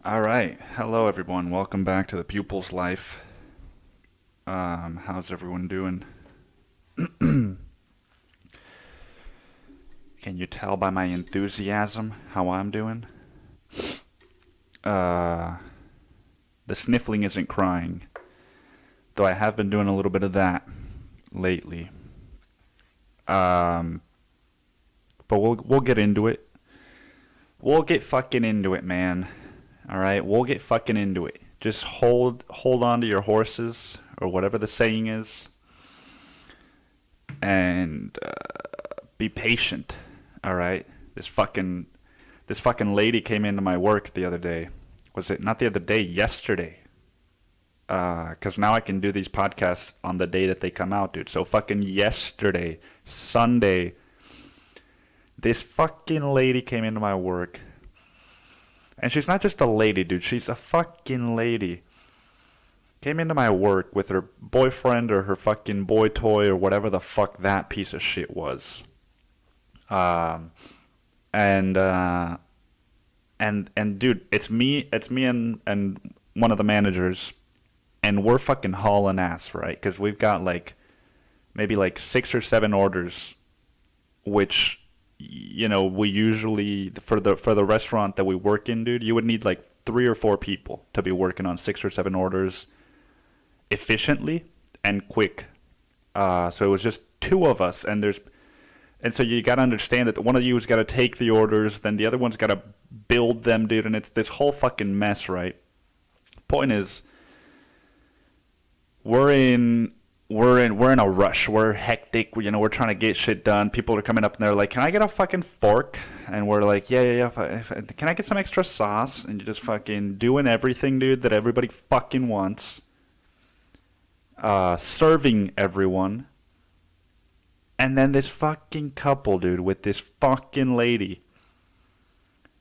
All right. Hello, everyone. Welcome back to the Pupil's Life. How's everyone doing? Can you tell by my enthusiasm how I'm doing? Uh, the sniffling isn't crying, though I have been doing a little bit of that lately. Um, but we'll get into it. We'll get fucking into it, man. All right, we'll get fucking into it. Just hold on to your horses, or whatever the saying is, and be patient. All right. This fucking lady came into my work the other day. Was it not the other day? Yesterday. Because now I can do these podcasts on the day that they come out, dude. So fucking yesterday, Sunday, this fucking lady came into my work. And she's not just a lady, dude. She's a fucking lady. Came into my work with her boyfriend or her fucking boy toy or whatever the fuck that piece of shit was. And dude, it's me and one of the managers, and we're fucking hauling ass, right? Because we've got maybe 6 or 7 orders, which we usually for the restaurant that we work in, dude, you would need 3 or 4 people to be working on 6 or 7 orders efficiently and quick. So it was just 2 of us, and so you got to understand that one of you has got to take the orders, then the other one's got to build them, dude, and it's this whole fucking mess, right? Point is, we're in a rush. We're hectic. We're trying to get shit done. People are coming up and they're like, "Can I get a fucking fork?" And we're like, "Yeah. Can I get some extra sauce?" And you're just fucking doing everything, dude, that everybody fucking wants. Serving everyone. And then this fucking couple, dude, with this fucking lady.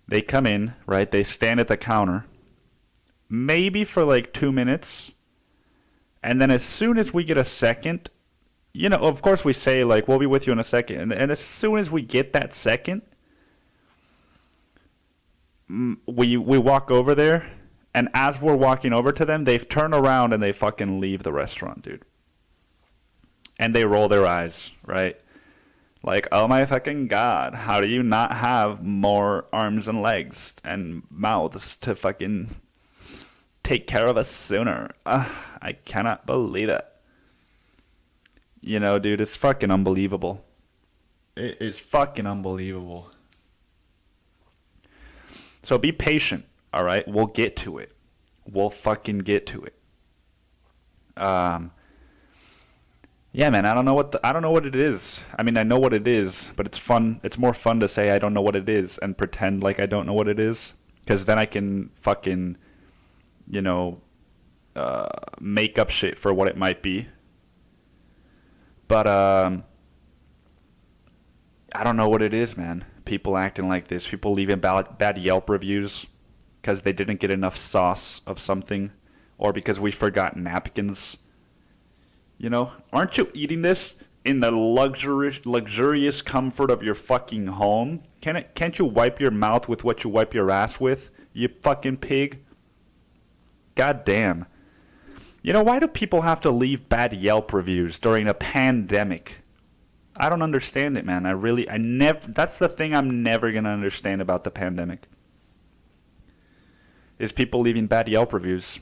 They come in, right? They stand at the counter. Maybe for 2 minutes. And then as soon as we get a second, of course we say, we'll be with you in a second. And as soon as we get that second, we walk over there. And as we're walking over to them, they've turned around and they fucking leave the restaurant, dude. And they roll their eyes, right? Like, oh my fucking God, how do you not have more arms and legs and mouths to fucking take care of us sooner? I cannot believe it. Dude, it's fucking unbelievable. It is fucking unbelievable. So be patient, all right? We'll get to it. We'll fucking get to it. Yeah, man, I don't know what it is. I mean, I know what it is, but it's fun. It's more fun to say I don't know what it is and pretend like I don't know what it is, because then I can fucking, make up shit for what it might be. But I don't know what it is, man. People acting like this. People leaving bad Yelp reviews because they didn't get enough sauce of something, or because we forgot napkins. Aren't you eating this in the luxurious comfort of your fucking home? Can't you wipe your mouth with what you wipe your ass with, you fucking pig? God damn. Why do people have to leave bad Yelp reviews during a pandemic? I don't understand it, man. That's the thing I'm never going to understand about the pandemic. Is people leaving bad Yelp reviews.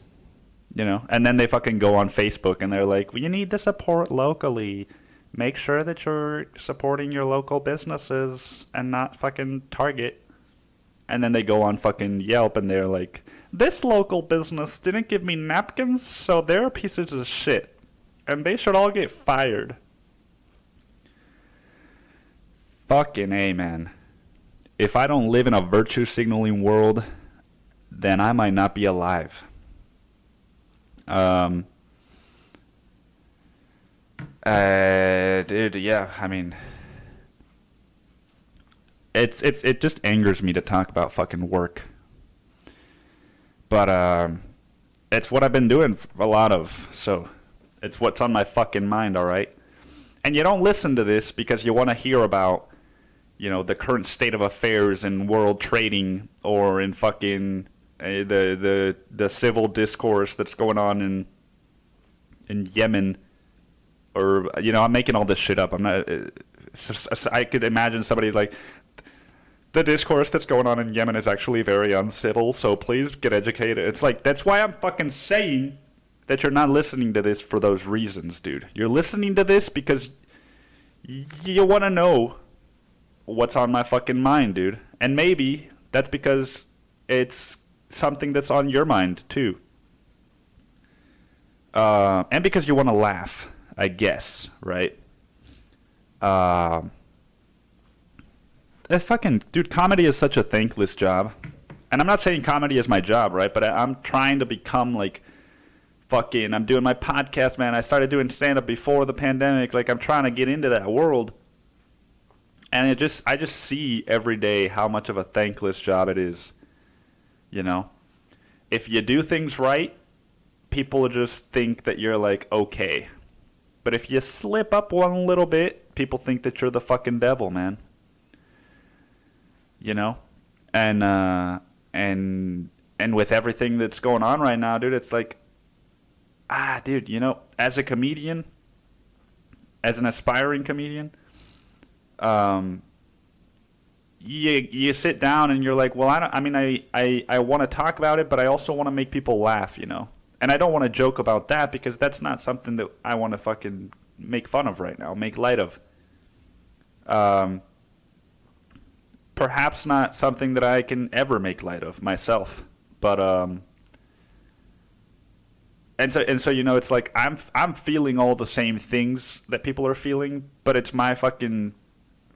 And then they fucking go on Facebook and they're like, well, you need to support locally. Make sure that you're supporting your local businesses and not fucking Target. And then they go on fucking Yelp and they're like, this local business didn't give me napkins, so they're pieces of shit. And they should all get fired. Fucking A, man. If I don't live in a virtue signaling world, then I might not be alive. Dude, yeah, I mean, it just angers me to talk about fucking work. But, it's what I've been doing a lot of, so it's what's on my fucking mind, alright? And you don't listen to this because you want to hear about, the current state of affairs in world trading or in fucking the civil discourse that's going on in Yemen, or I'm making all this shit up. I'm not. I could imagine somebody like, the discourse that's going on in Yemen is actually very uncivil, so please get educated. It's like, that's why I'm fucking saying that you're not listening to this for those reasons, dude. You're listening to this because you want to know what's on my fucking mind, dude. And maybe that's because it's something that's on your mind, too. And because you want to laugh, I guess, right? Dude, comedy is such a thankless job. And I'm not saying comedy is my job, right? But I'm trying to become like, I'm doing my podcast, man. I started doing stand-up before the pandemic. Like, I'm trying to get into that world. And I just see every day how much of a thankless job it is. If you do things right, people just think that you're like, okay. But if you slip up one little bit, people think that you're the fucking devil, man. And with everything that's going on right now, dude, it's like, dude, as a comedian, as an aspiring comedian, you sit down and you're like, well, I want to talk about it, but I also want to make people laugh, and I don't want to joke about that because that's not something that I want to fucking make fun of right now, make light of. Perhaps not something that I can ever make light of myself, but and so it's like I'm feeling all the same things that people are feeling, but it's my fucking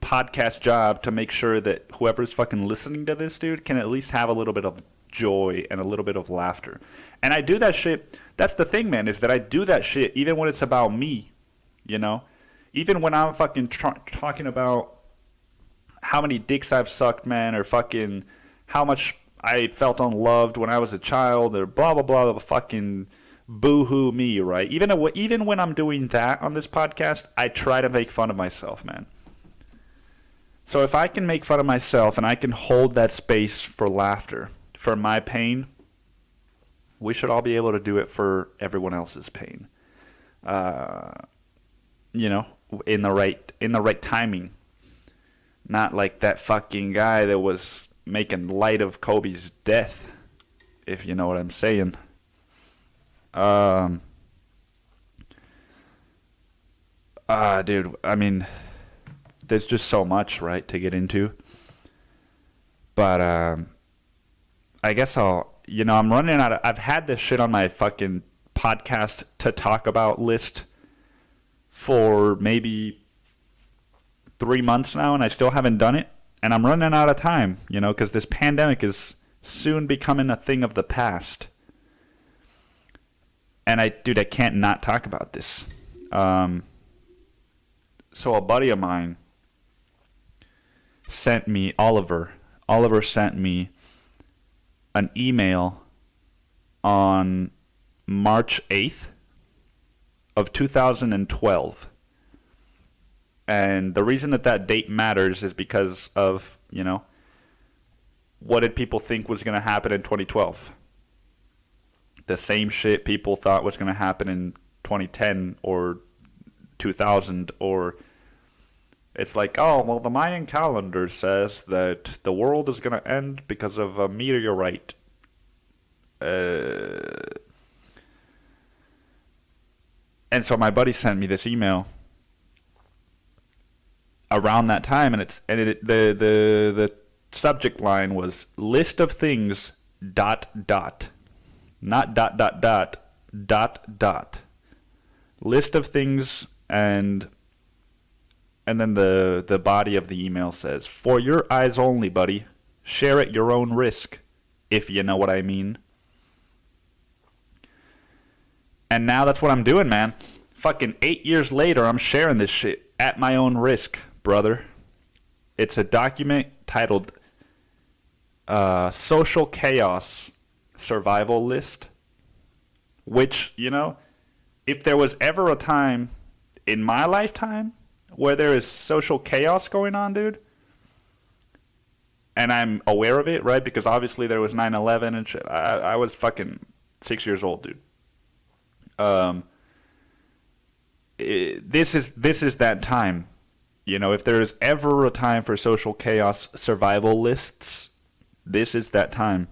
podcast job to make sure that whoever's fucking listening to this, dude, can at least have a little bit of joy and a little bit of laughter. And I do that shit. That's the thing, man, is that I do that shit even when it's about me, even when I'm fucking talking about how many dicks I've sucked, man, or fucking how much I felt unloved when I was a child, or blah, blah, blah, blah, fucking boo-hoo me, right? Even when I'm doing that on this podcast, I try to make fun of myself, man. So if I can make fun of myself and I can hold that space for laughter, for my pain, we should all be able to do it for everyone else's pain. In the right timing. Not like that fucking guy that was making light of Kobe's death, if you know what I'm saying. Dude, I mean, there's just so much, right, to get into. But, I guess I'm running out of, I've had this shit on my fucking podcast to talk about list for maybe 3 months now, and I still haven't done it. And I'm running out of time, because this pandemic is soon becoming a thing of the past. And I can't not talk about this. So a buddy of mine sent me, Oliver sent me an email on March 8th of 2012. And the reason that date matters is because of, what did people think was going to happen in 2012? The same shit people thought was going to happen in 2010 or 2000, or it's like, oh, well, the Mayan calendar says that the world is going to end because of a meteorite. And so my buddy sent me this email around that time, and the subject line was list of things ... not ... list of things, and then the body of the email says, for your eyes only, buddy, share at your own risk, if you know what I mean. And now that's what I'm doing, man. Fucking 8 years later, I'm sharing this shit at my own risk, brother. It's a document titled Social Chaos Survival List, which, if there was ever a time in my lifetime where there is social chaos going on, dude, and I'm aware of it, right? Because obviously there was 9/11 and shit. I was fucking 6 years old, dude. Um, this is that time. You know, if there is ever a time for social chaos survival lists, this is that time.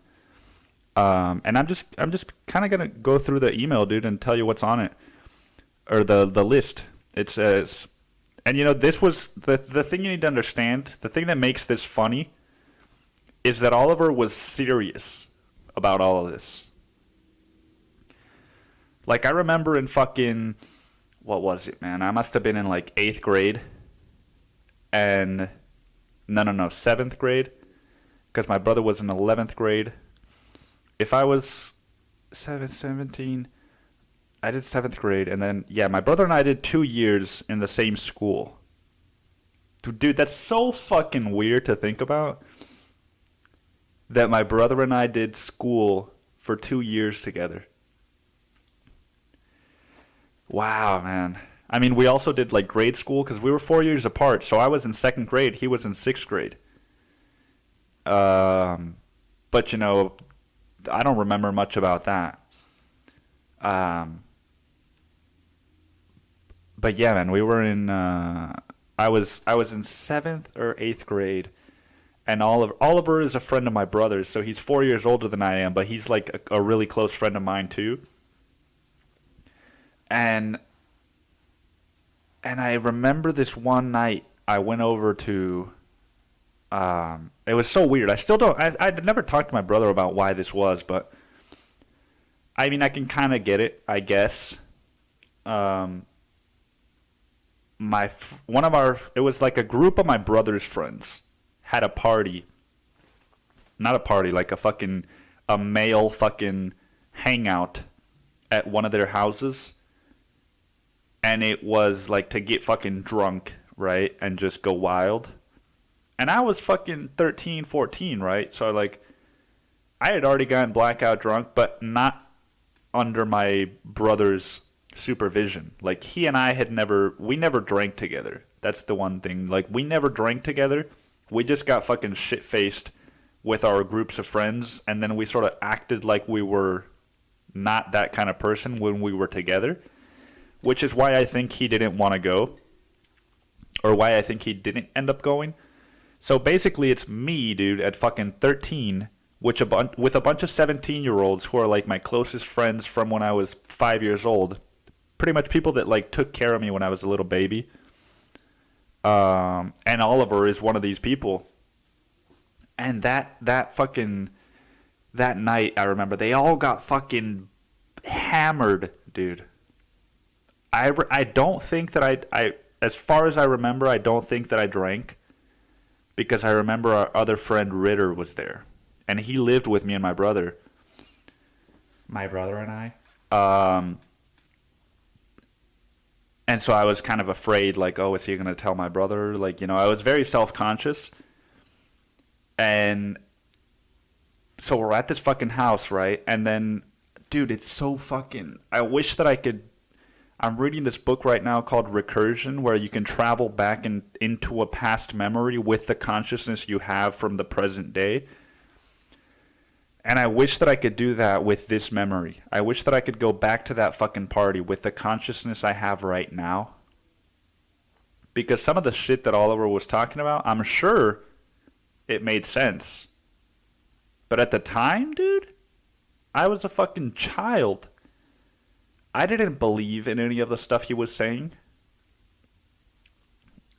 And I'm just kind of gonna go through the email, dude, and tell you what's on it, or the list. It says, and you know, this was the thing you need to understand. The thing that makes this funny is that Oliver was serious about all of this. Like, I remember in fucking, what was it, man? I must have been in like 8th grade. And, no, 7th grade. Because my brother was in 11th grade. If I was 17, I did 7th grade. And then, yeah, my brother and I did 2 years in the same school. Dude, that's so fucking weird to think about. That my brother and I did school for 2 years together. Wow, man. I mean, we also did like grade school because we were 4 years apart. So I was in 2nd grade. He was in 6th grade. But, you know, I don't remember much about that. But yeah, man, we were in, I was in 7th or 8th grade. And Oliver is a friend of my brother's, so he's 4 years older than I am, but he's like a really close friend of mine too. And I remember this one night I went over to, it was so weird. I'd never talked to my brother about why this was, but I mean, I can kind of get it, I guess. It was like a group of my brother's friends had a party. Not a party, like a male fucking hangout at one of their houses. And it was like to get fucking drunk, right? And just go wild. And I was fucking 13, 14, right? So like, I had already gotten blackout drunk, but not under my brother's supervision. Like, he and I we never drank together. That's the one thing. Like, we never drank together. We just got fucking shit-faced with our groups of friends, and then we sort of acted like we were not that kind of person when we were together, which is why I think he didn't want to go, or why I think he didn't end up going. So basically, it's me, dude, at fucking 13, with a bunch of 17-year-olds who are like my closest friends from when I was 5 years old. Pretty much people that like took care of me when I was a little baby. And Oliver is one of these people. And that night, I remember, they all got fucking hammered, dude. I don't think that I as far as I remember, I don't think that I drank. Because I remember our other friend Ritter was there. And he lived with me and my brother. My brother and I. And so I was kind of afraid, like, oh, is he going to tell my brother? Like, you know, I was very self-conscious. And so we're at this fucking house, right? And then, dude, it's so fucking... I wish that I could... I'm reading this book right now called Recursion, where you can travel back into a past memory with the consciousness you have from the present day. And I wish that I could do that with this memory. I wish that I could go back to that fucking party with the consciousness I have right now. Because some of the shit that Oliver was talking about, I'm sure it made sense. But at the time, dude, I was a fucking child. I didn't believe in any of the stuff he was saying.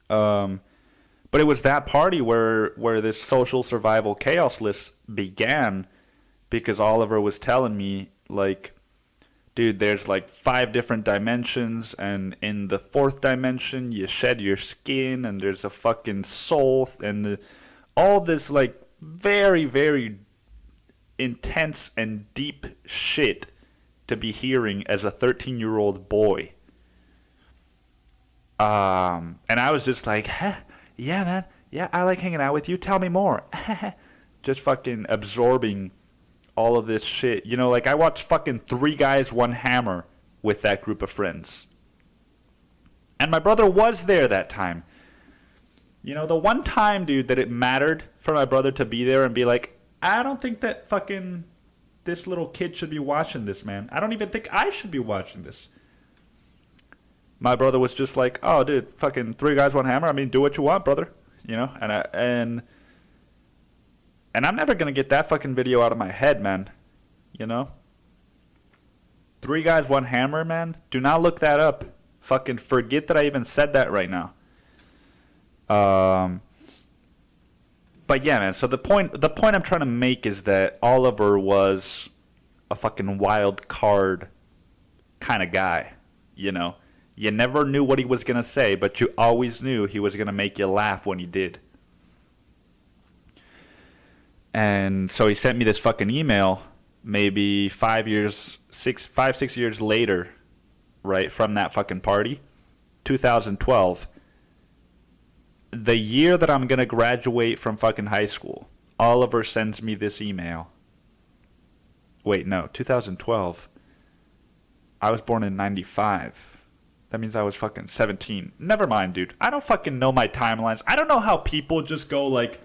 But it was that party where this social survival chaos list began. Because Oliver was telling me, like, dude, there's like 5 different dimensions, and in the 4th dimension, you shed your skin, and there's a fucking soul, and all this, like, very, very intense and deep shit to be hearing as a 13-year-old boy. And I was just like, yeah, man, yeah, I like hanging out with you, tell me more. Just fucking absorbing all of this shit. You know, like, I watched fucking 3 Guys, 1 Hammer with that group of friends. And my brother was there that time. You know, the one time, dude, that it mattered for my brother to be there and be like, I don't think that fucking this little kid should be watching this, man. I don't even think I should be watching this. My brother was just like, oh, dude, fucking 3 guys, 1 hammer. I mean, do what you want, brother. You know, and I'm never going to get that fucking video out of my head, man. You know? 3 guys, 1 hammer, man. Do not look that up. Fucking forget that I even said that right now. But yeah, man. So the point I'm trying to make is that Oliver was a fucking wild card kind of guy. You know, you never knew what he was gonna say, but you always knew he was gonna make you laugh when he did. And so he sent me this fucking email, maybe 6 years later, right from that fucking party, 2012. The year that I'm going to graduate from fucking high school, Oliver sends me this email. Wait, no, 2012. I was born in 95. That means I was fucking 17. Never mind, dude. I don't fucking know my timelines. I don't know how people just go like,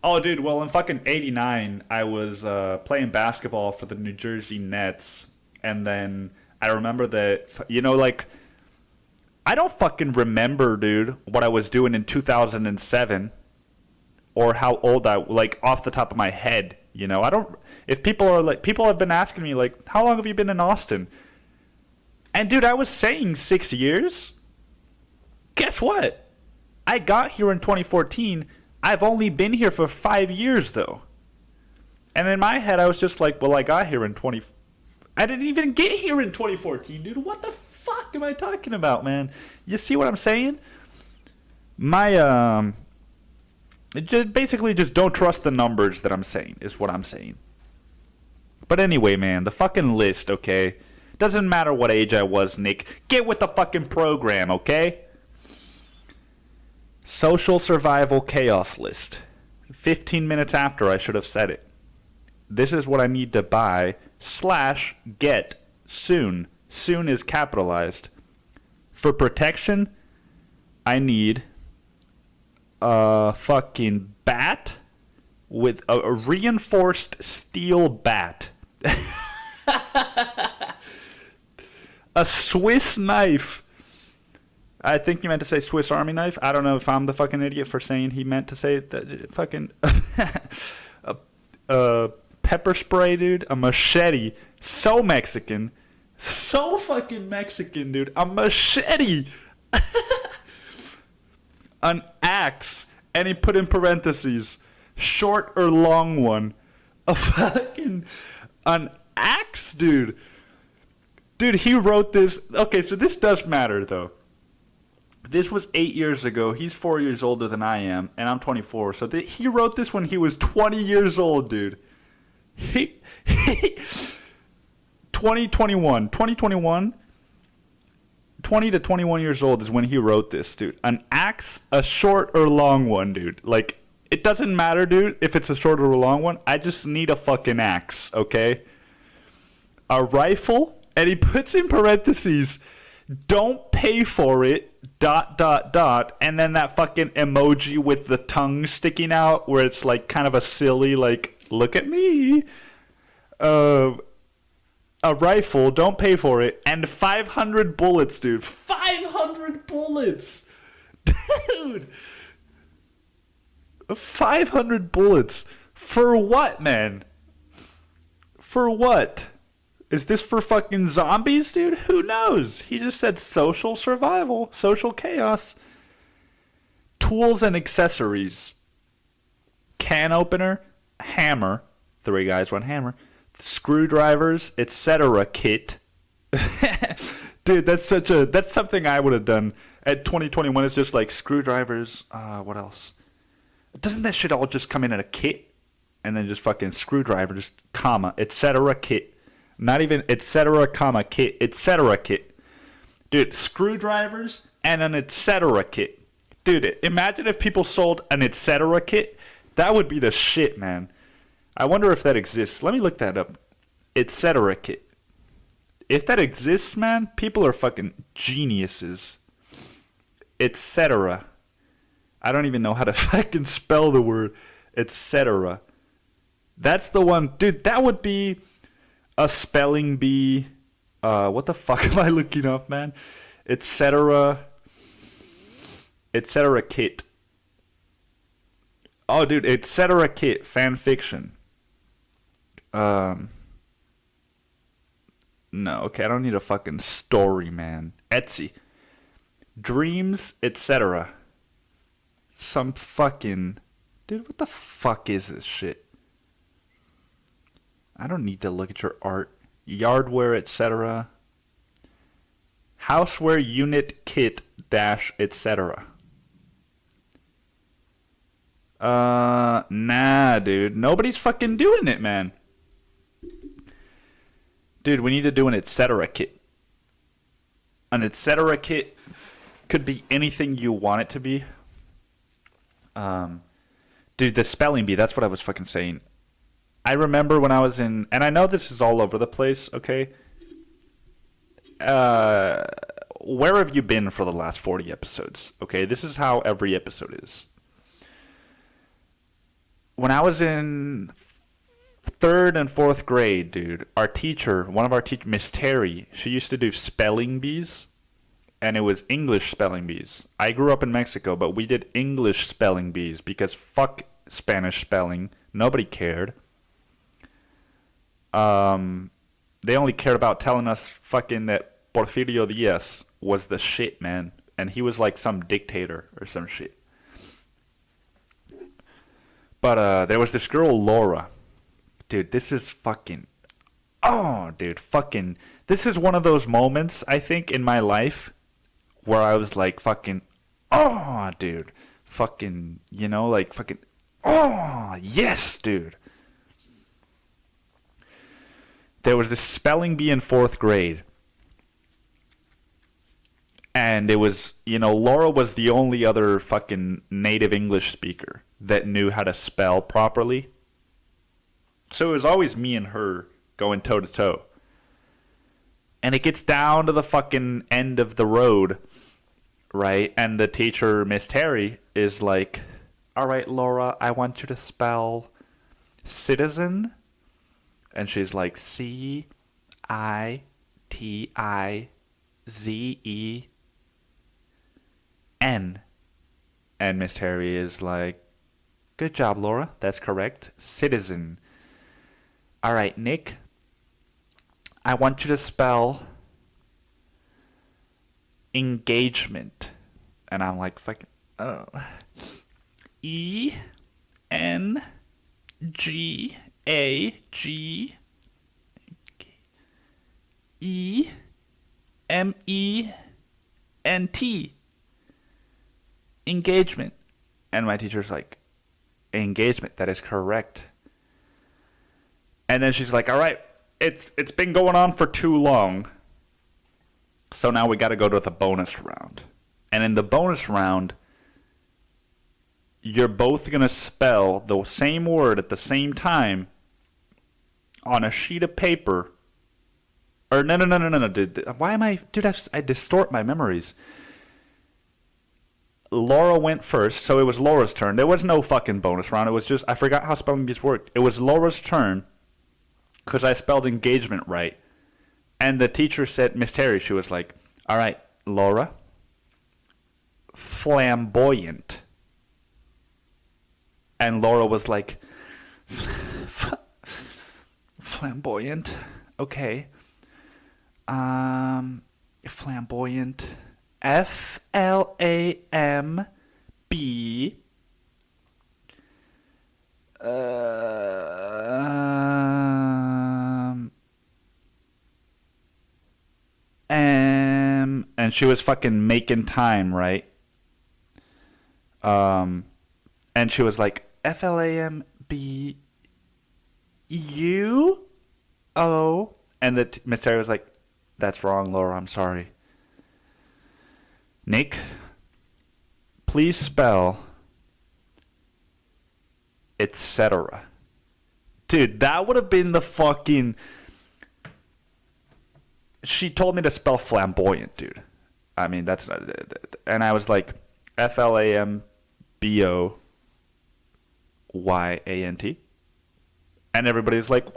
oh, dude, well, in fucking 89, I was playing basketball for the New Jersey Nets. And then I remember that, you know, like, I don't fucking remember, dude, what I was doing in 2007 or how old like, off the top of my head, you know. I don't, if people have been asking me, like, how long have you been in Austin? And, dude, I was saying 6 years. Guess what? I got here in 2014. I've only been here for 5 years, though. And in my head, I was just like, well, I got here in I didn't even get here in 2014, dude. What the fuck am I talking about, man? You see what I'm saying? Basically just don't trust the numbers that I'm saying, is what I'm saying. But anyway, man, the fucking list, okay? Doesn't matter what age I was, Nick. Get with the fucking program, okay? Social survival chaos list. 15 minutes after I should have said it. This is what I need to buy / get soon. Soon is capitalized. For protection, I need a fucking bat with a reinforced steel bat. A Swiss knife. I think he meant to say Swiss Army knife. I don't know if I'm the fucking idiot for saying he meant to say that. Fucking pepper spray, dude. A machete. So Mexican. So fucking Mexican, dude. A machete. An axe. And he put in parentheses, short or long one. An axe, dude. Dude, he wrote this. Okay, so this does matter, though. This was 8 years ago. He's 4 years older than I am, and I'm 24. So he wrote this when he was 20 years old, dude. 2021, 20 to 21 years old is when he wrote this, dude. An axe, a short or long one, dude. Like, it doesn't matter, dude, if it's a short or a long one. I just need a fucking axe, okay? A rifle, and he puts in parentheses, don't pay for it, ... and then that fucking emoji with the tongue sticking out where it's like kind of a silly, like, look at me. A rifle, don't pay for it, and 500 bullets, dude. 500 bullets! Dude! 500 bullets. For what, man? For what? Is this for fucking zombies, dude? Who knows? He just said social survival, social chaos. Tools and accessories. Can opener, hammer, 3 guys, 1 hammer, screwdrivers, etc. kit. Dude, that's something I would have done at 2021. It's just like screwdrivers, what else? Doesn't that shit all just come in a kit? And then just fucking screwdrivers, comma, etc. kit. Not even etc. comma kit, etc. kit. Dude, screwdrivers and an etc. kit. Dude, imagine if people sold an etc. kit. That would be the shit, man. I wonder if that exists. Let me look that up. Etc. kit. If that exists, man, people are fucking geniuses. Etc. I don't even know how to fucking spell the word, etc. That's the one, dude. That would be a spelling bee. What the fuck am I looking up, man? Etc. Kit. Oh, dude, etc. Kit fan fiction. No, okay, I don't need a fucking story, man. Etsy. Dreams, etc. Some fucking... Dude, what the fuck is this shit? I don't need to look at your art. Yardware, etc. Houseware unit kit dash, etc. Nah, dude. Nobody's fucking doing it, man. Dude, we need to do an etc. kit. An etc. kit could be anything you want it to be. Dude, the spelling bee, that's what I was fucking saying. I remember when I was in, and I know this is all over the place, okay? Where have you been for the last 40 episodes? Okay, this is how every episode is. When I was in 3rd and 4th grade, dude, our teacher, one of our teachers, Miss Terry, she used to do spelling bees, and it was English spelling bees. I grew up in Mexico, but we did English spelling bees because fuck Spanish spelling. Nobody cared. They only cared about telling us fucking that Porfirio Diaz was the shit, man. And he was like some dictator or some shit. But there was this girl, Laura. Dude, this is fucking... Oh, dude, fucking... This is one of those moments, I think, in my life where I was like fucking... Oh, dude. Fucking, you know, like fucking... Oh, yes, dude. There was this spelling bee in 4th grade. And it was, you know, Laura was the only other fucking native English speaker that knew how to spell properly. So it was always me and her going toe to toe. And it gets down to the fucking end of the road, right? And the teacher, Miss Terry, is like, all right, Laura, I want you to spell citizen. And she's like, C-I-T-I-Z-E-N. And Miss Terry is like, good job, Laura. That's correct. Citizen. All right, Nick, I want you to spell engagement. And I'm like, fucking, oh. E-N-G-A-G-E-M-E-N-T. Engagement. And my teacher's like, engagement, that is correct. And then she's like, all right, it's been going on for too long. So now we got to go to the bonus round. And in the bonus round, you're both going to spell the same word at the same time on a sheet of paper. Or no, dude. Why am I... Dude, I distort my memories. Laura went first, so it was Laura's turn. There was no fucking bonus round. It was just... I forgot how spelling bees worked. It was Laura's turn because I spelled engagement right. And the teacher said, Miss Terry, she was like, all right, Laura, flamboyant. And Laura was like, flamboyant? Okay. Flamboyant. F-L-A-M-B. And she was fucking making time, right? And she was like, F-L-A-M-B-U-O. And the Miss Terry was like, that's wrong, Laura, I'm sorry. Nick, please spell etc. Dude, that would have been the fucking... She told me to spell flamboyant, dude. I mean, that's not... And I was like, F-L-A-M-B-O-Y-A-N-T. Boyant. And everybody's like, woo!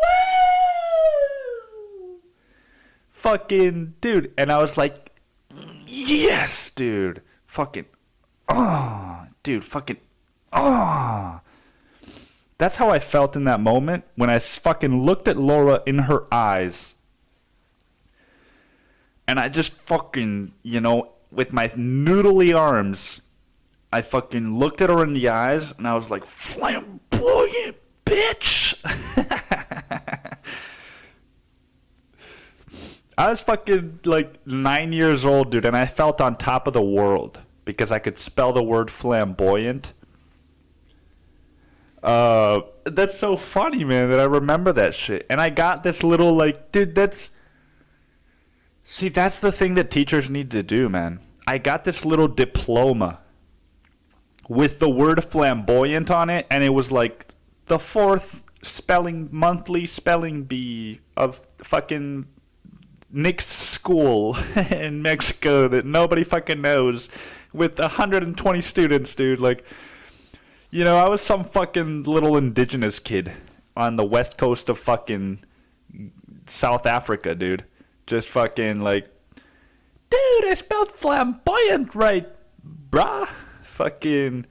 Fucking dude. And I was like, yes, dude. Fucking, dude, fucking, That's how I felt in that moment when I fucking looked at Laura in her eyes. And I just fucking, with my noodly arms, I fucking looked at her in the eyes and I was like, flamboyant, bitch. I was fucking like 9 years old, dude, and I felt on top of the world because I could spell the word flamboyant. That's so funny, man, that I remember that shit. And I got this little, like, dude, that's the thing that teachers need to do, man. I got this little diploma with the word flamboyant on it, and it was like the fourth monthly spelling bee of fucking Nick's school in Mexico that nobody fucking knows, with 120 students, dude. Like, I was some fucking little indigenous kid on the west coast of fucking South Africa, dude. Just fucking like, dude, I spelled flamboyant right, brah. Fucking,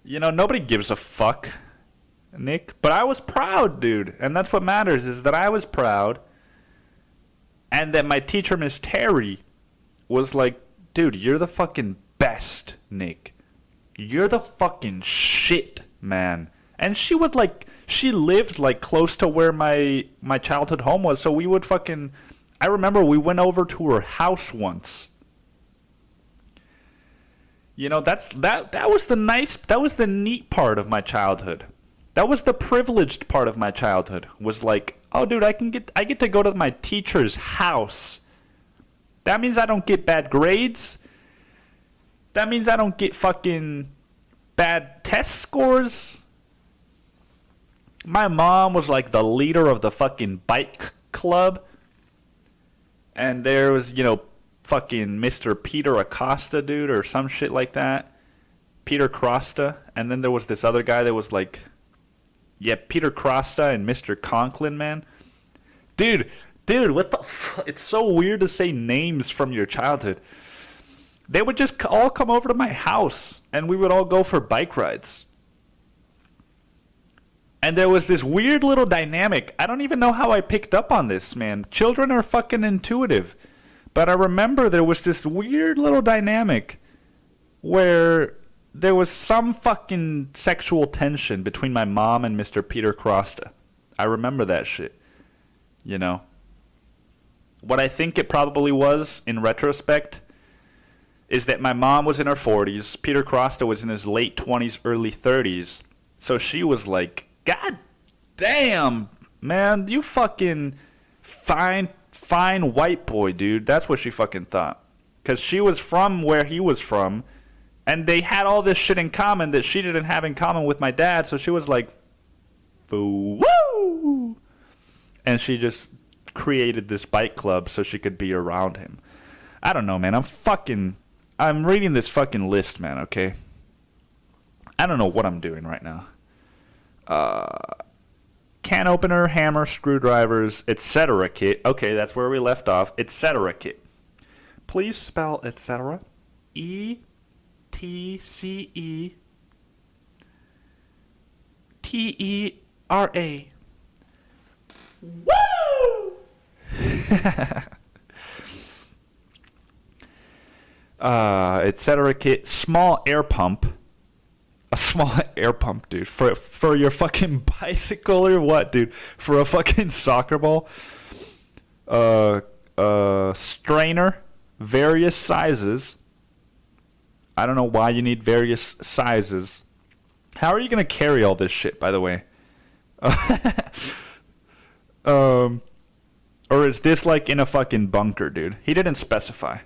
nobody gives a fuck, Nick. But I was proud, dude. And that's what matters, is that I was proud. And that my teacher, Miss Terry, was like, dude, you're the fucking best, Nick. You're the fucking shit, man. And she lived like close to where my childhood home was. So we would I remember we went over to her house once. That was the neat part of my childhood. That was the privileged part of my childhood. Was like, oh, dude, I get to go to my teacher's house. That means I don't get bad grades. That means I don't get fucking bad test scores. My mom was like the leader of the fucking bike club. And there was, fucking Mr. Peter Acosta, dude, or some shit like that. Peter Crosta. And then there was this other guy that was like, yeah, Peter Crosta and Mr. Conklin, man. Dude, what the fuck? It's so weird to say names from your childhood. They would just all come over to my house, and we would all go for bike rides. And there was this weird little dynamic. I don't even know how I picked up on this, man. Children are fucking intuitive. But I remember there was this weird little dynamic where there was some fucking sexual tension between my mom and Mr. Peter Crosta. I remember that shit. What I think it probably was, in retrospect, is that my mom was in her 40s. Peter Crosta was in his late 20s, early 30s. So she was like, God damn, man, you fucking fine white boy, dude. That's what she fucking thought. Because she was from where he was from. And they had all this shit in common that she didn't have in common with my dad. So she was like, woo! And she just created this bike club so she could be around him. I don't know, man. I'm reading this fucking list, man, okay? I don't know what I'm doing right now. Can opener, hammer, screwdrivers, etc. kit. Okay, that's where we left off. Etc. kit. Please spell etc. ETCETERA. Woo! Etc. kit. Small air pump. A small air pump, dude. For your fucking bicycle or what, dude? For a fucking soccer ball. Strainer. Various sizes. I don't know why you need various sizes. How are you going to carry all this shit, by the way? Or is this like in a fucking bunker, dude? He didn't specify.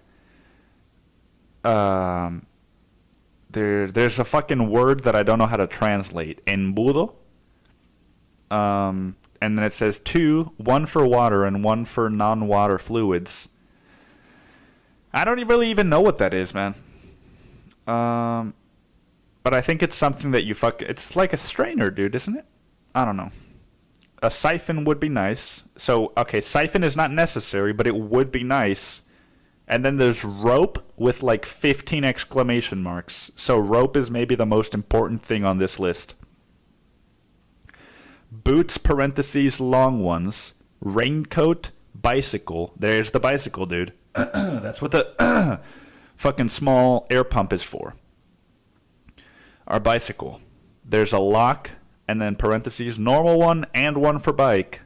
There's a fucking word that I don't know how to translate. Embudo. And then it says 2, 1 for water and 1 for non-water fluids. I don't really even know what that is, man. But I think it's something that it's like a strainer, dude, isn't it? I don't know. A siphon would be nice. So, okay, siphon is not necessary, but it would be nice. And then there's rope with like 15 exclamation marks. So rope is maybe the most important thing on this list. Boots, parentheses, long ones. Raincoat, bicycle. There's the bicycle, dude. That's what the fucking small air pump is for. Our bicycle. There's a lock, and then parentheses, normal one and one for bike.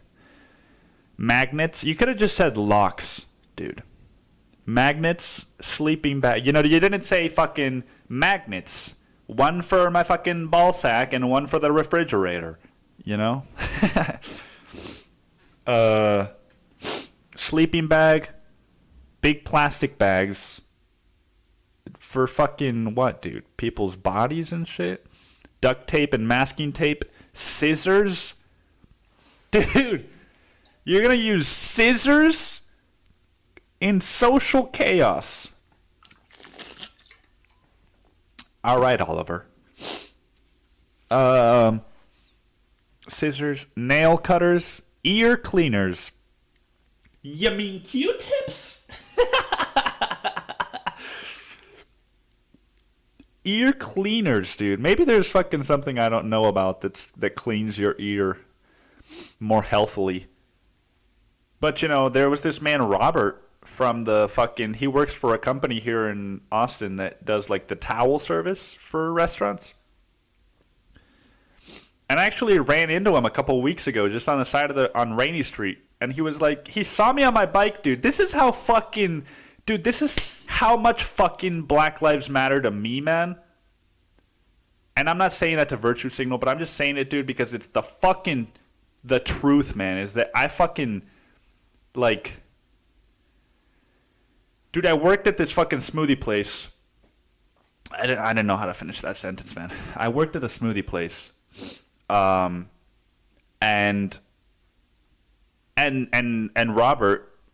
Magnets. You could have just said locks, dude. Magnets, sleeping bag. You know, you didn't say fucking magnets. One for my fucking ball sack and one for the refrigerator. You know? Sleeping bag. Big plastic bags. For fucking what, dude? People's bodies and shit? Duct tape and masking tape? Scissors? Dude, you're gonna use scissors in social chaos. All right, Oliver. Scissors, nail cutters, ear cleaners. You mean Q-tips? Ear cleaners, dude. Maybe there's fucking something I don't know about that cleans your ear more healthily. But, you know, there was this man, Robert, from the fucking... He works for a company here in Austin that does, like, the towel service for restaurants. And I actually ran into him a couple weeks ago just on the side of on Rainy Street. And he was like... He saw me on my bike, dude. This is how fucking... Dude, this is how much fucking Black Lives Matter to me, man. And I'm not saying that to virtue signal, but I'm just saying it, dude, because it's the truth, man, is that I fucking, like, dude, I worked at this fucking smoothie place. I didn't know how to finish that sentence, man. I worked at a smoothie place, and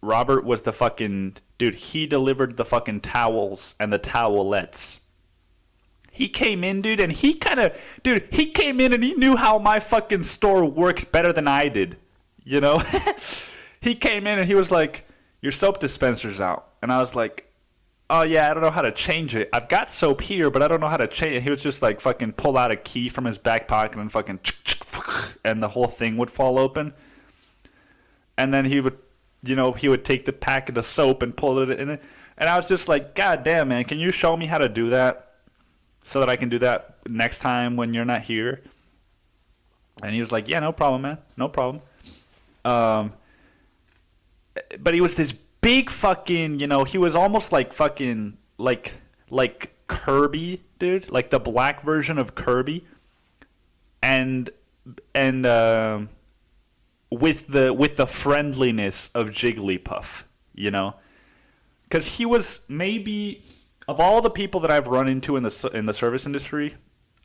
Robert was the fucking... Dude, he delivered the fucking towels and the towelettes. He came in, dude, and he came in and he knew how my fucking store worked better than I did. You know? He came in and he was like, your soap dispenser's out. And I was like, oh, yeah, I don't know how to change it. I've got soap here, but I don't know how to change it. He was just like fucking pull out a key from his back pocket and fucking... And the whole thing would fall open. And then he would... You know, he would take the packet of soap and pull it in it. And I was just like, God damn, man, can you show me how to do that so that I can do that next time when you're not here? And he was like, yeah, no problem, man. No problem. But he was this big fucking, you know, he was almost like fucking, like Kirby, dude. Like the black version of Kirby. And with the friendliness of Jigglypuff, you know, because he was maybe, of all the people that I've run into in the service industry,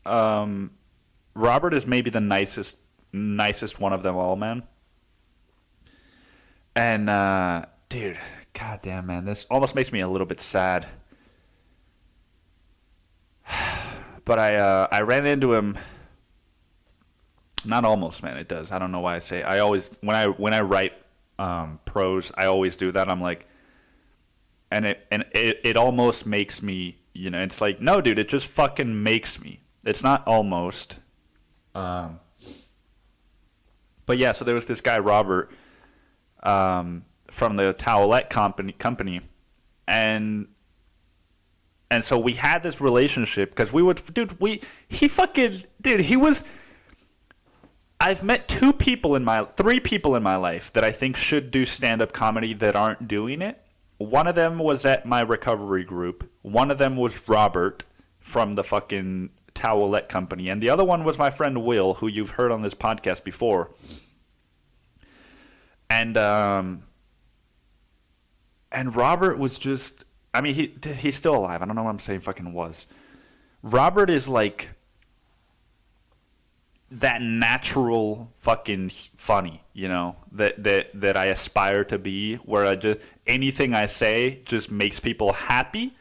Robert is maybe the nicest one of them all, man. And dude, goddamn, man, this almost makes me a little bit sad. But I ran into him. Not almost, man. It does. I don't know why I say. I always when I write prose, I always do that. I'm like, and it almost makes me. You know, it's like, no, dude. It just fucking makes me. It's not almost. But yeah. So there was this guy Robert, from the towelette company, and so we had this relationship because we would, dude. He was. I've met three people in my life that I think should do stand-up comedy that aren't doing it. One of them was at my recovery group. One of them was Robert from the fucking towelette company. And the other one was my friend Will, who you've heard on this podcast before. And Robert was just... I mean, he's still alive. I don't know what I'm saying fucking was. Robert is like... that natural fucking funny, you know, that I aspire to be, where I just, anything I say just makes people happy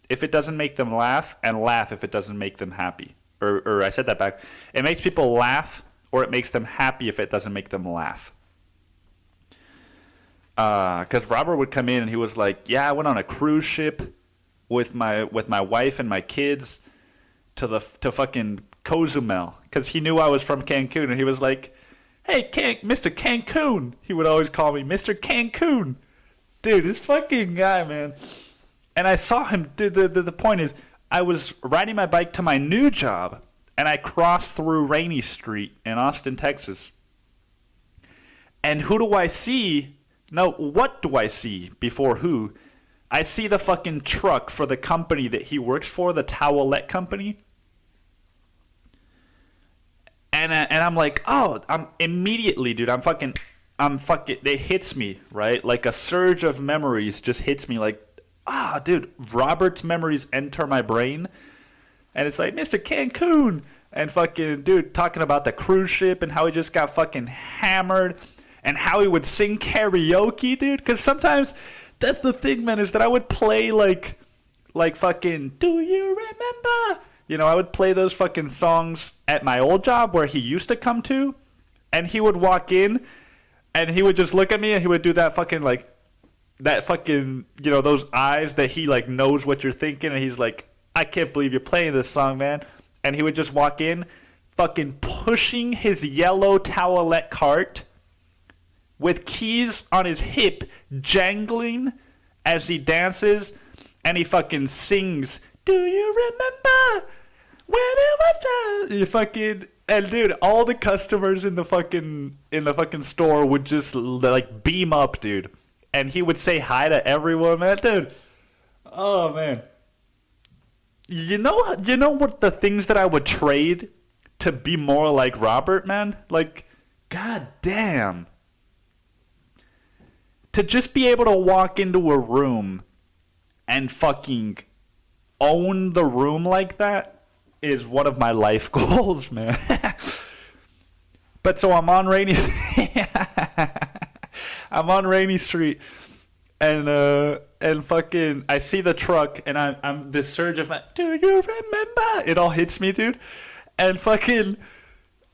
if it doesn't make them laugh, and laugh if it doesn't make them happy, or I said that back. It makes people laugh, or it makes them happy if it doesn't make them laugh. Because Robert would come in and he was like, "Yeah, I went on a cruise ship with my wife and my kids to fucking Cozumel," because he knew I was from Cancun, and he was like, "Hey, Mr. Cancun," he would always call me Mr. Cancun, dude. This fucking guy, man. And I saw him. Dude, the point is, I was riding my bike to my new job, and I crossed through Rainy Street in Austin, Texas. And who do I see? No, what do I see before who? I see the fucking truck for the company that he works for, the towelette company. And I'm like, oh, I'm immediately, dude, I'm fucking, it hits me, right? Like a surge of memories just hits me like, dude, Robert's memories enter my brain. And it's like, Mr. Cancun. And fucking, dude, talking about the cruise ship and how he just got fucking hammered. And how he would sing karaoke, dude. Because sometimes, that's the thing, man, is that I would play like fucking, do you remember? You know, I would play those fucking songs at my old job where he used to come to. And he would walk in, and he would just look at me, and he would do that fucking, like, that fucking, you know, those eyes that he, like, knows what you're thinking. And he's like, I can't believe you're playing this song, man. And he would just walk in, fucking pushing his yellow towelette cart with keys on his hip, jangling as he dances, and he fucking sings, "Do you remember when it was you fucking," and dude, all the customers in the fucking store would just like beam up, dude, and he would say hi to everyone, man, dude. Oh man, you know what the things that I would trade to be more like Robert, man? Like, god damn. To just be able to walk into a room and fucking own the room like that is one of my life goals, man. But so I'm on Rainy Street and fucking I see the truck and I'm this surge of do you remember? It all hits me, dude. And fucking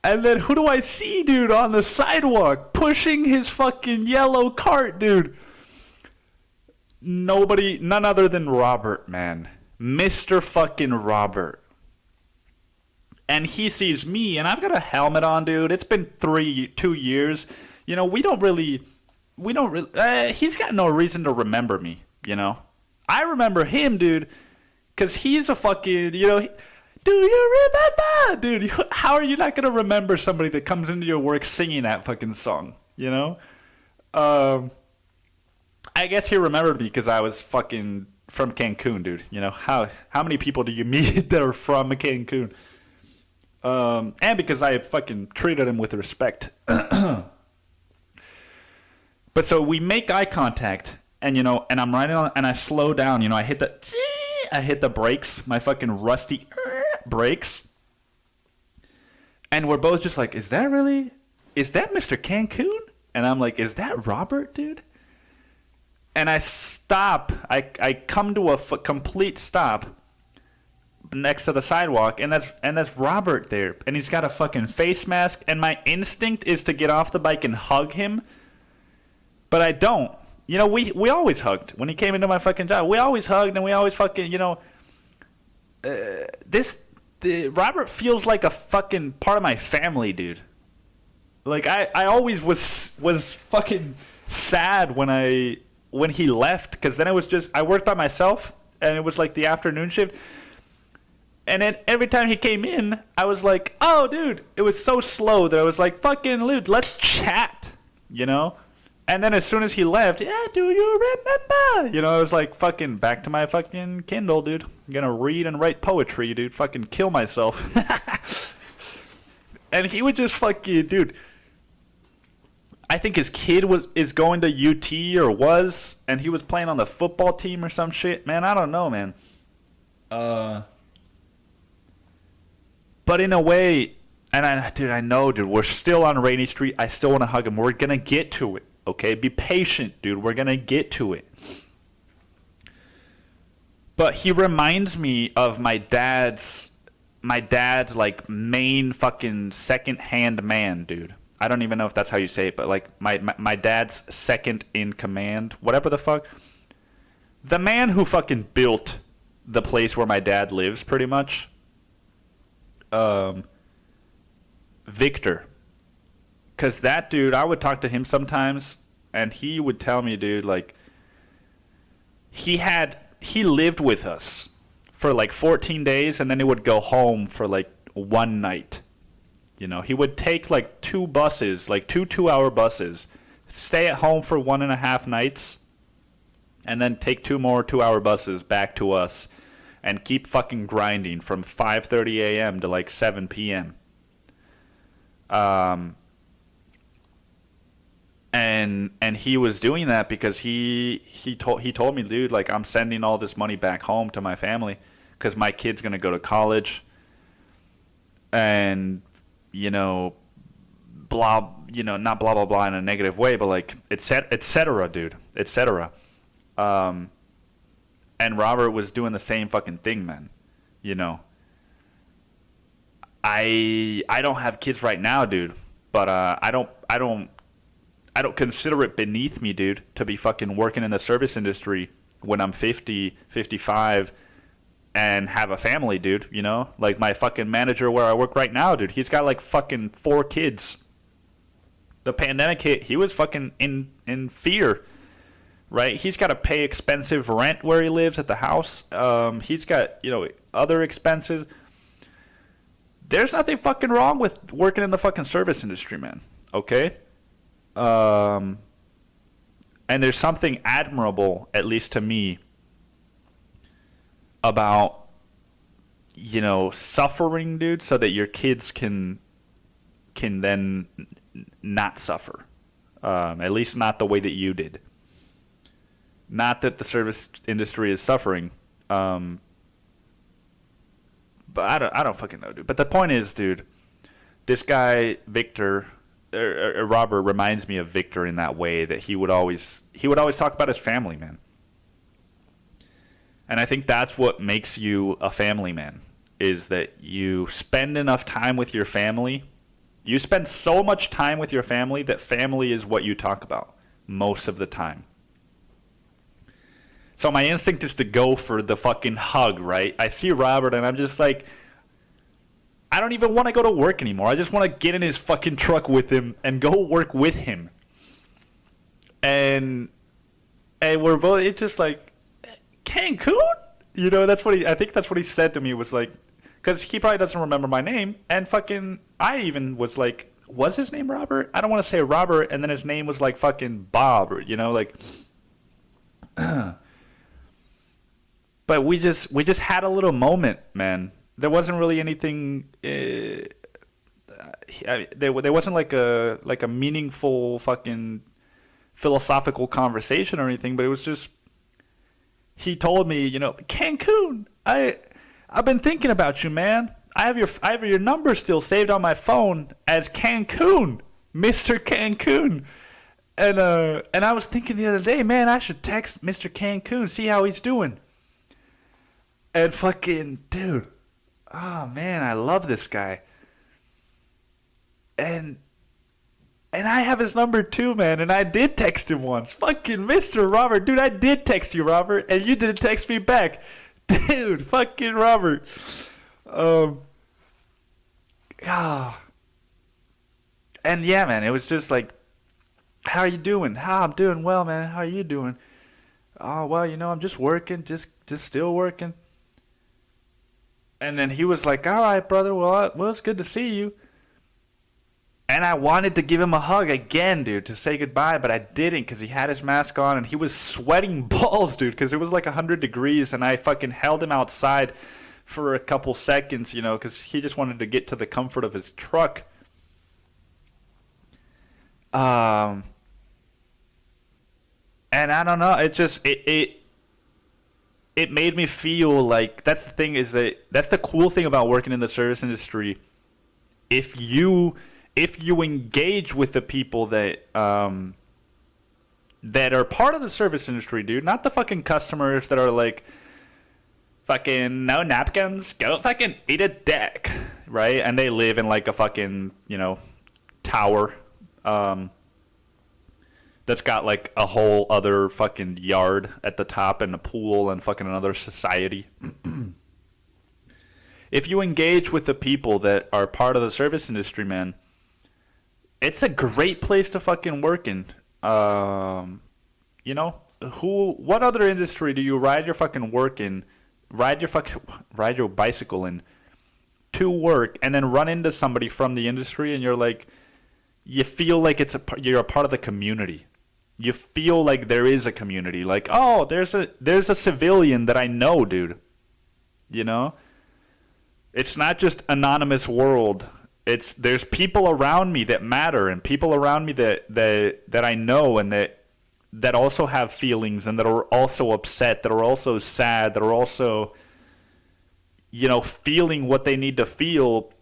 and then who do I see, dude, on the sidewalk pushing his fucking yellow cart, dude? None other than Robert, man. Mr. fucking Robert. And he sees me, and I've got a helmet on, dude. It's been 2 years. You know, we don't really, he's got no reason to remember me, you know? I remember him, dude, because he's a fucking, you know, do you remember? Dude, how are you not going to remember somebody that comes into your work singing that fucking song, you know? I guess he remembered me because I was fucking from Cancun, dude. You know, how many people do you meet that are from Cancun? And because I fucking treated him with respect. But so we make eye contact, and, you know, and I'm riding on, and I slow down, you know, I hit the brakes, my fucking rusty brakes, and we're both just like, is that Mr. Cancun? And I'm like, is that Robert, dude? And I stop, I come to a complete stop next to the sidewalk, and that's Robert there, and he's got a fucking face mask, and my instinct is to get off the bike and hug him, but I don't. You know, we always hugged when he came into my fucking job. We always hugged, and we always fucking, you know, Robert feels like a fucking part of my family, dude. Like, I always was fucking sad when he left, because then it was just, I worked by myself, and it was like the afternoon shift, and then every time he came in, I was like, oh, dude, it was so slow that I was like, fucking, dude, let's chat, you know? And then as soon as he left, yeah, do you remember? You know, I was like, fucking back to my fucking Kindle, dude. I'm gonna read and write poetry, dude. Fucking kill myself. And he would just fucking, dude. I think his kid is going to UT or was, and he was playing on the football team or some shit. Man, I don't know, man. But in a way, and I know, dude, we're still on Rainy Street. I still want to hug him. We're gonna get to it. Okay, be patient, dude. We're gonna get to it. But he reminds me of my dad's my dad's like main fucking second hand man, dude. I don't even know if that's how you say it, but like my dad's second in command, whatever the fuck. The man who fucking built the place where my dad lives, pretty much. Victor. Because that dude, I would talk to him sometimes, and he would tell me, dude, like, he lived with us for like 14 days, and then he would go home for like one night. You know, he would take like two buses, like two 2-hour buses, stay at home for 1.5 nights, and then take 2 more 2-hour buses back to us and keep fucking grinding from 5:30 a.m. to like 7 p.m. And he was doing that because he told me, dude, like, I'm sending all this money back home to my family because my kid's gonna go to college, and you know, blah, you know, not blah blah blah in a negative way, but like et cetera, dude, et cetera. And Robert was doing the same fucking thing, man. You know, I don't have kids right now, dude, but I don't consider it beneath me, dude, to be fucking working in the service industry when I'm 50, 55 and have a family, dude, you know? Like my fucking manager where I work right now, dude, he's got like fucking 4 kids. The pandemic hit, he was fucking in fear, right? He's got to pay expensive rent where he lives at the house. He's got, you know, other expenses. There's nothing fucking wrong with working in the fucking service industry, man. Okay? And there's something admirable, at least to me, about, you know, suffering, dude, so that your kids can then not suffer. At least not the way that you did. Not that the service industry is suffering. But I don't fucking know, dude. But the point is, dude, this guy, Victor, Robert, reminds me of Victor in that way, that he would always talk about his family, man. And I think that's what makes you a family man, is that you spend enough time with your family. You spend so much time with your family that family is what you talk about most of the time. So my instinct is to go for the fucking hug, right? I see Robert and I'm just like, I don't even want to go to work anymore. I just want to get in his fucking truck with him and go work with him. And we're both, it's just like, Cancun? You know, I think that's what he said to me, was like, because he probably doesn't remember my name. And fucking, I even was like, was his name Robert? I don't want to say Robert. And then his name was like fucking Bob, or, you know, like, but we just had a little moment, man. There wasn't really anything. There wasn't like a meaningful fucking philosophical conversation or anything. But it was just, he told me, you know, Cancun. I've been thinking about you, man. I have your number still saved on my phone as Cancun, Mr. Cancun. And I was thinking the other day, man, I should text Mr. Cancun, see how he's doing. And fucking, dude, oh man, I love this guy. And I have his number too, man, and I did text him once. Fucking Mr. Robert, dude, I did text you, Robert, and you didn't text me back. Dude, fucking Robert. And yeah, man, it was just like, how are you doing? I'm doing well, man. How are you doing? Oh, well, you know, I'm just working, just still working. And then he was like, all right, brother, well, it's good to see you. And I wanted to give him a hug again, dude, to say goodbye, but I didn't because he had his mask on and he was sweating balls, dude, because it was like 100 degrees, and I fucking held him outside for a couple seconds, you know, because he just wanted to get to the comfort of his truck. And I don't know, it just, it made me feel like, that's the thing, is that that's the cool thing about working in the service industry. If you engage with the people that are part of the service industry, dude, not the fucking customers that are like fucking no napkins, go fucking eat a dick, right? And they live in like a fucking, tower that's got like a whole other fucking yard at the top and a pool and fucking another society. If you engage with the people that are part of the service industry, man, it's a great place to fucking work in. What other industry do you ride your fucking work in, ride your bicycle in to work, and then run into somebody from the industry, and you're like, you feel like you're a part of the community. You feel like there is a community. Like, oh, there's a civilian that I know, dude. It's not just anonymous world. There's people around me that matter, and people around me that I know, and that also have feelings, and that are also upset, that are also sad, that are also feeling what they need to feel,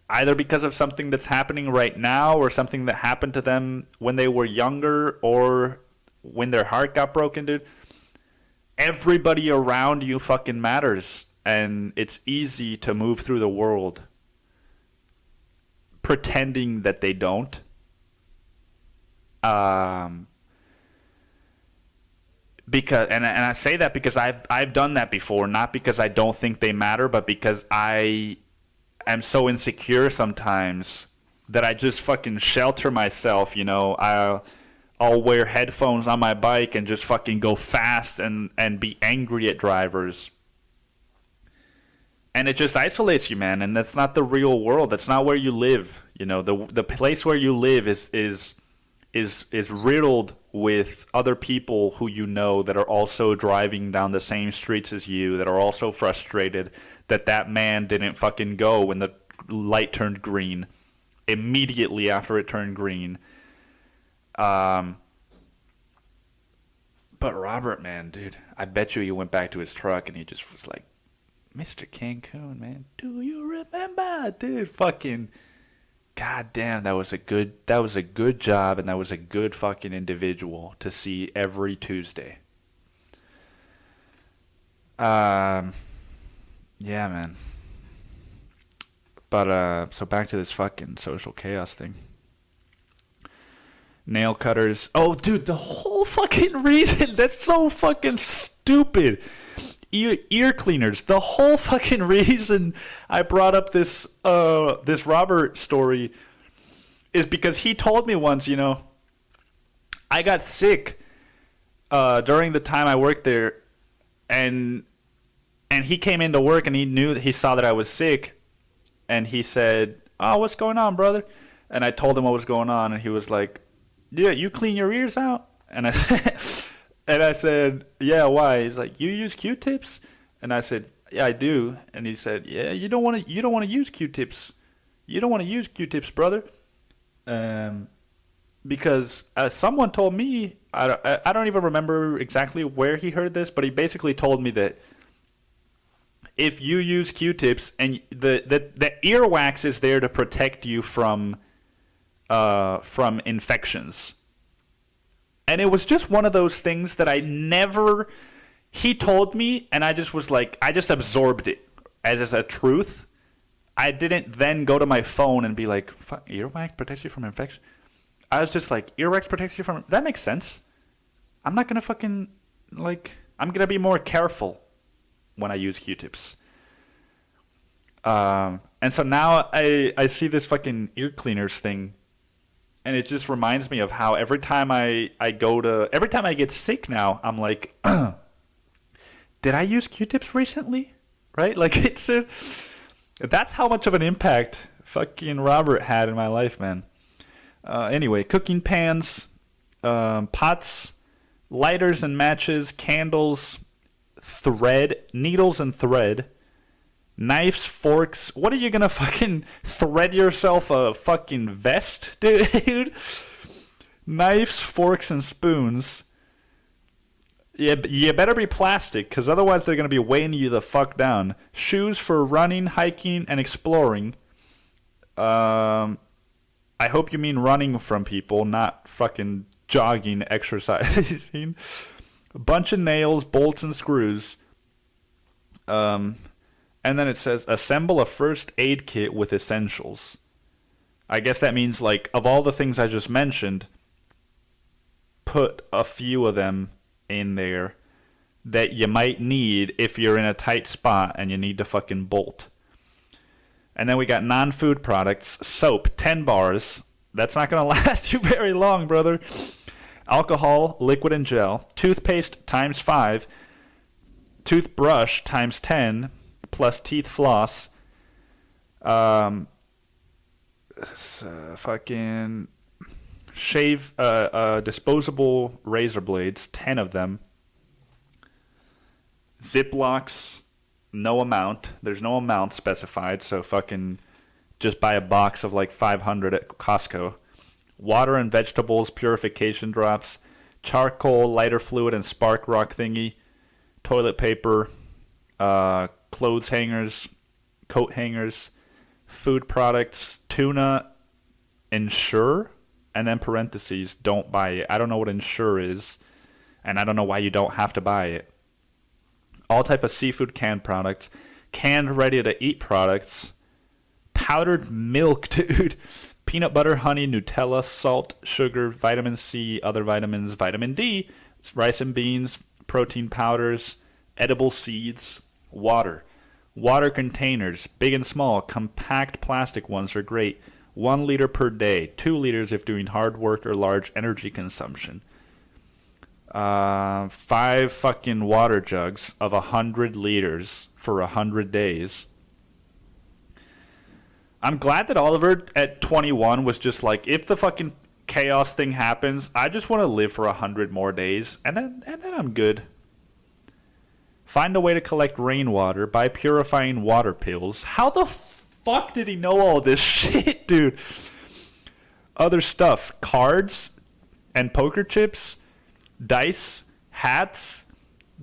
either because of something that's happening right now or something that happened to them when they were younger or when their heart got broken, dude. Everybody around you fucking matters, and it's easy to move through the world pretending that they don't. Because and I say that because I've done that before, not because I don't think they matter, but because I am so insecure sometimes that I just fucking shelter myself. I'll wear headphones on my bike and just fucking go fast and be angry at drivers. And it just isolates you, man. And that's not the real world. That's not where you live. The place where you live is riddled with other people who that are also driving down the same streets as you, that are also frustrated that man didn't fucking go when the light turned green, immediately after it turned green. But Robert, man, dude, I bet you he went back to his truck and he just was like, Mr. Cancun, man, do you remember? Dude, fucking goddamn, that was a good job, and that was a good fucking individual to see every Tuesday. Yeah, man. But so back to this fucking social chaos thing. Nail cutters. Oh, dude, the whole fucking reason, that's so fucking stupid. Ear cleaners. The whole fucking reason I brought up this Robert story is because he told me once, I got sick during the time I worked there, and he came into work and he saw that I was sick, and he said, "Oh, what's going on, brother?" And I told him what was going on, and he was like, "Yeah, you clean your ears out?" And I said, "Yeah, why?" He's like, "You use Q-tips?" And I said, "Yeah, I do." And he said, "Yeah, you don't want to use Q-tips. You don't want to use Q-tips, brother." Because someone told me, I don't even remember exactly where he heard this, but he basically told me that if you use Q-tips, and the earwax is there to protect you from infections. And it was just one of those things that he told me, and I just was like, I just absorbed it as a truth. I didn't then go to my phone and be like, fuck, earwax protects you from infection. I was just like, earwax protects you from, that makes sense. I'm not going to fucking, I'm going to be more careful when I use Q-tips. And so now I see this fucking ear cleaners thing, and it just reminds me of how every time I get sick now, I'm like, did I use Q-tips recently? Right? That's how much of an impact fucking Robert had in my life, man. Anyway, cooking pans, pots, lighters and matches, candles, needles and thread, knives, forks. What are you gonna fucking thread yourself a fucking vest, dude? Knives, forks, and spoons. Yeah, you better be plastic, because otherwise they're gonna be weighing you the fuck down. Shoes for running, hiking, and exploring. I hope you mean running from people, not fucking jogging, exercising. A bunch of nails, bolts, and screws. And then it says, assemble a first aid kit with essentials. I guess that means, like, of all the things I just mentioned, put a few of them in there that you might need if you're in a tight spot and you need to fucking bolt. And then we got non-food products. Soap, 10 bars. That's not going to last you very long, brother. Alcohol, liquid and gel. Toothpaste times 5. Toothbrush times 10. Plus teeth floss. Fucking shave, disposable razor blades, 10 of them. Ziplocs, no amount. There's no amount specified, so fucking just buy a box of like 500 at Costco. Water and vegetables, purification drops, charcoal, lighter fluid, and spark rock thingy, toilet paper, clothes hangers, coat hangers, food products, tuna, Ensure, and then parentheses, don't buy it. I don't know what Ensure is, and I don't know why you don't have to buy it. All type of seafood canned products, canned ready-to-eat products, powdered milk, dude, peanut butter, honey, Nutella, salt, sugar, vitamin C, other vitamins, vitamin D, rice and beans, protein powders, edible seeds, water. Water containers, big and small, compact plastic ones are great. 1 liter per day, 2 liters if doing hard work or large energy consumption. 5 fucking water jugs of 100 liters for 100 days. I'm glad that Oliver at 21 was just like, if the fucking chaos thing happens, I just want to live for 100 more days, and then I'm good. Find a way to collect rainwater by purifying water pills. How the fuck did he know all this shit, dude? Other stuff. Cards and poker chips, dice, hats,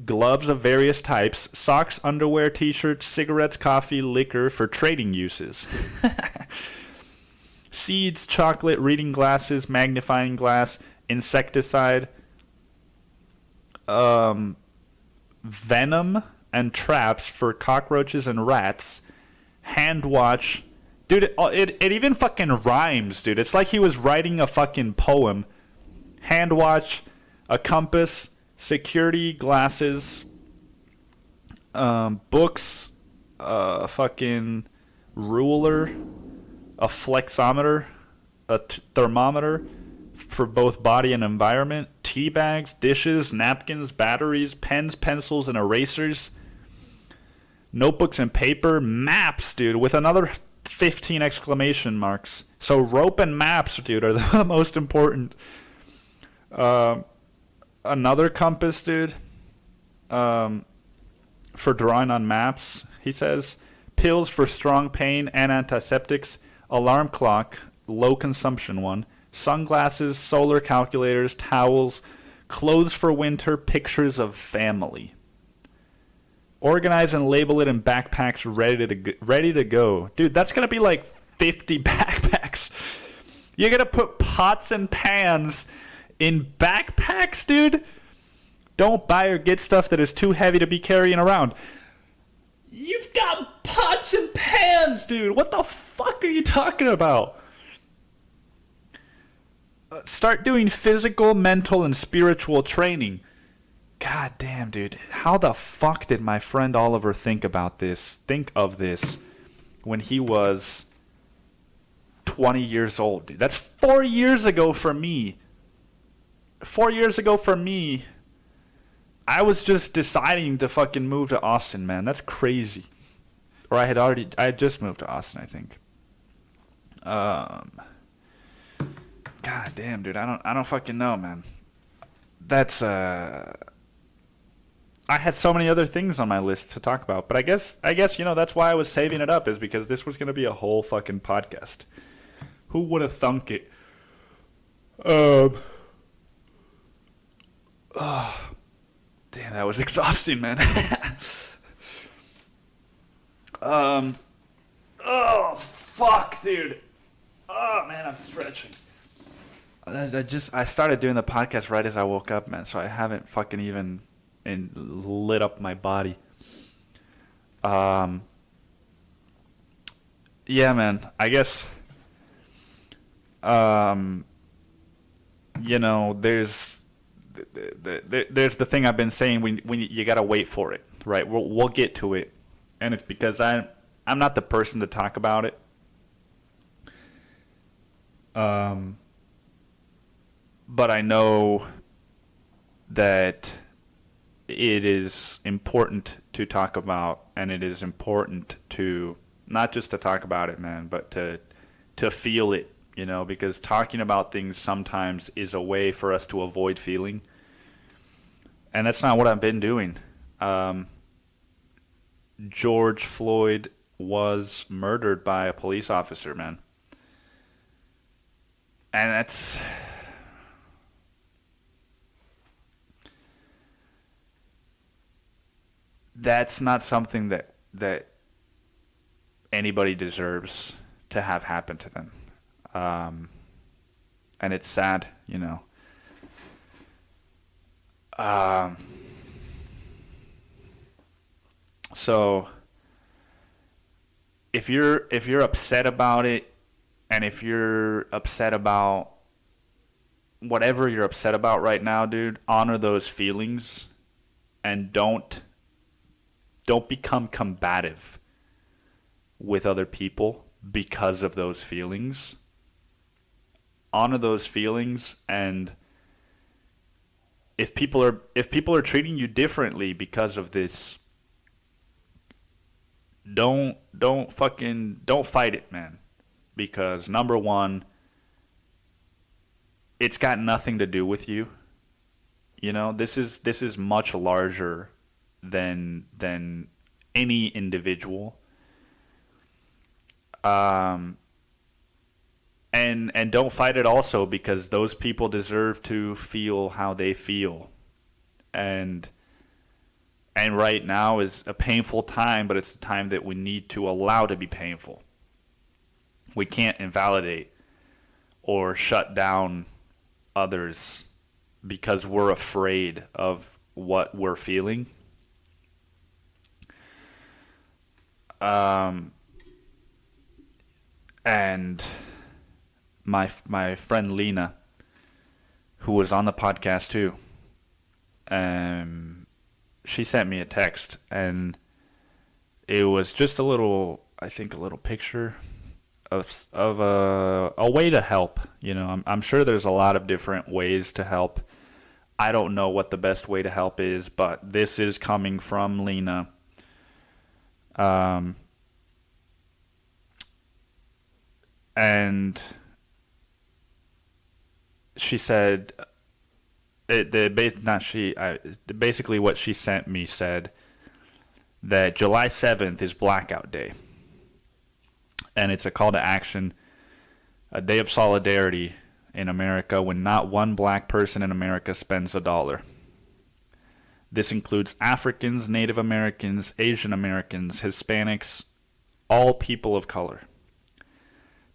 gloves of various types, socks, underwear, t-shirts, cigarettes, coffee, liquor for trading uses. Seeds, chocolate, reading glasses, magnifying glass, insecticide, venom and traps for cockroaches and rats, hand watch. Dude, it even fucking rhymes, dude. It's like he was writing a fucking poem. Hand watch, a compass, security glasses, books, a fucking ruler, a flexometer, a thermometer for both body and environment, tea bags, dishes, napkins, batteries, pens, pencils, and erasers, notebooks and paper, maps, dude, with another 15 exclamation marks. So rope and maps, dude, are the most important. Another compass, dude, for drawing on maps, he says. Pills for strong pain and antiseptics, alarm clock, low consumption one, sunglasses, solar calculators, towels, clothes for winter, pictures of family. Organize and label it in backpacks ready to go. Dude, that's going to be like 50 backpacks. You're going to put pots and pans in backpacks, dude? Don't buy or get stuff that is too heavy to be carrying around. You've got pots and pans, dude. What the fuck are you talking about? Start doing physical, mental, and spiritual training. God damn, dude. How the fuck did my friend Oliver think of this when he was 20 years old, dude? That's 4 years ago for me. 4 years ago for me, I was just deciding to fucking move to Austin, man. That's crazy. Or I had just moved to Austin, I think. God damn, dude. I don't fucking know, man. That's I had so many other things on my list to talk about, but I guess that's why I was saving it up, is because this was gonna be a whole fucking podcast. Who would have thunk it? Damn, that was exhausting, man. Oh fuck, dude. Oh man, I'm stretching. I started doing the podcast right as I woke up, man, so I haven't fucking even lit up my body. Um, yeah, man. I guess, um, there's there's the thing I've been saying. When you gotta wait for it, right? We'll get to it, and it's because I'm not the person to talk about it. Um, but I know that it is important to talk about, and it is important to not just to talk about it, man, but to feel it, because talking about things sometimes is a way for us to avoid feeling, and that's not what I've been doing. George Floyd was murdered by a police officer, man, and that's not something that anybody deserves to have happen to them. And it's sad, Um, so if you're upset about it, and if you're upset about whatever you're upset about right now, dude, honor those feelings, and don't become combative with other people because of those feelings. Honor those feelings, and if people are treating you differently because of this, don't fight it, man. Because number one, it's got nothing to do with you. This is much larger than any individual. And don't fight it also because those people deserve to feel how they feel. And right now is a painful time, but it's a time that we need to allow to be painful. We can't invalidate or shut down others because we're afraid of what we're feeling. And my friend Lena, who was on the podcast too, she sent me a text, and it was just a little picture of a way to help. I'm sure there's a lot of different ways to help. I don't know what the best way to help is, but this is coming from Lena. And she said, basically what she sent me said that July 7th is Blackout Day. And it's a call to action, a day of solidarity in America when not one black person in America spends $1. This includes Africans, Native Americans, Asian Americans, Hispanics, all people of color.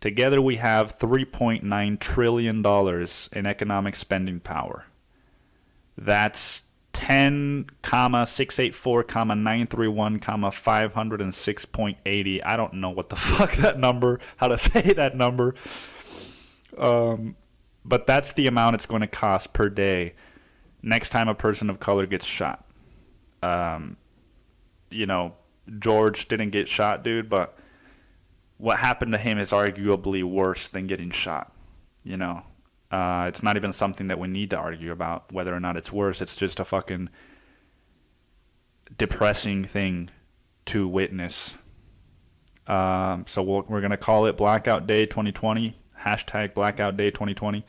Together we have $3.9 trillion in economic spending power. That's 10,684,931,506.80. I don't know what the fuck how to say that number. But that's the amount it's going to cost per day next time a person of color gets shot. George didn't get shot, dude, but what happened to him is arguably worse than getting shot. It's not even something that we need to argue about whether or not it's worse. It's just a fucking depressing thing to witness. So we're going to call it Blackout Day 2020, hashtag Blackout Day 2020.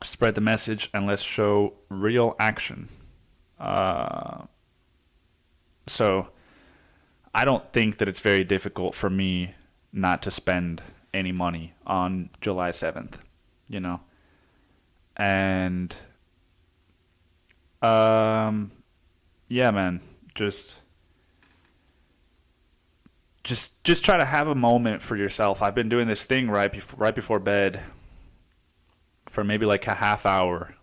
Spread the message and let's show real action. So I don't think that it's very difficult for me not to spend any money on July 7th, and yeah, man, just try to have a moment for yourself. I've been doing this thing right before bed for maybe like a half hour.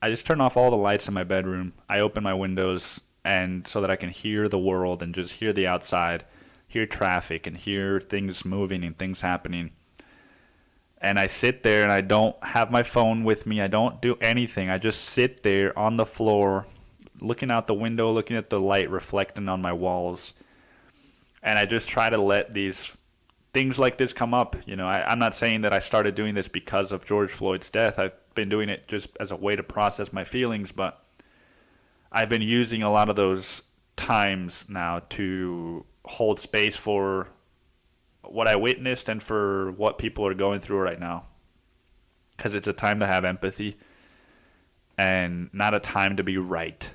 I just turn off all the lights in my bedroom. I open my windows and so that I can hear the world and just hear the outside, hear traffic and hear things moving and things happening. And I sit there and I don't have my phone with me. I don't do anything. I just sit there on the floor, looking out the window, looking at the light reflecting on my walls. And I just try to let these things like this come up. You know, I'm not saying that I started doing this because of George Floyd's death. I've been doing it just as a way to process my feelings, but I've been using a lot of those times now to hold space for what I witnessed and for what people are going through right now. Because it's a time to have empathy and not a time to be right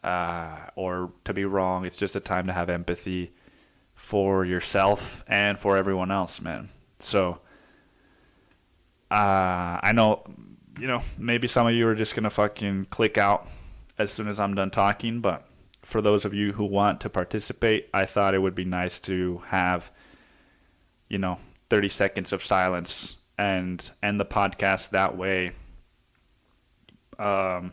or to be wrong. It's just a time to have empathy for yourself and for everyone else, man. So I know, you know, maybe some of you are just going to fucking click out as soon as I'm done talking, but for those of you who want to participate, I thought it would be nice to have, 30 seconds of silence and end the podcast that way. So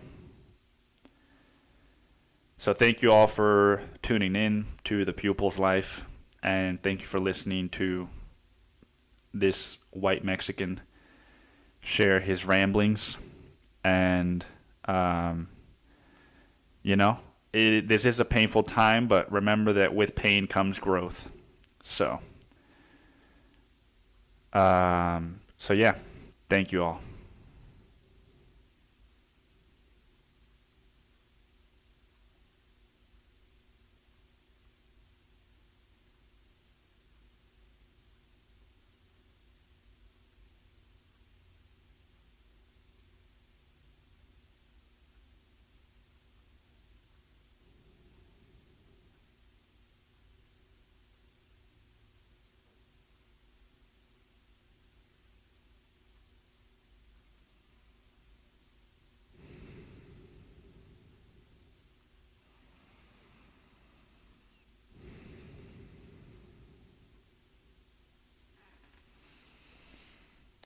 thank you all for tuning in to The Pupil's Life, and thank you for listening to this white Mexican share his ramblings. And, this is a painful time, but remember that with pain comes growth. So yeah, thank you all.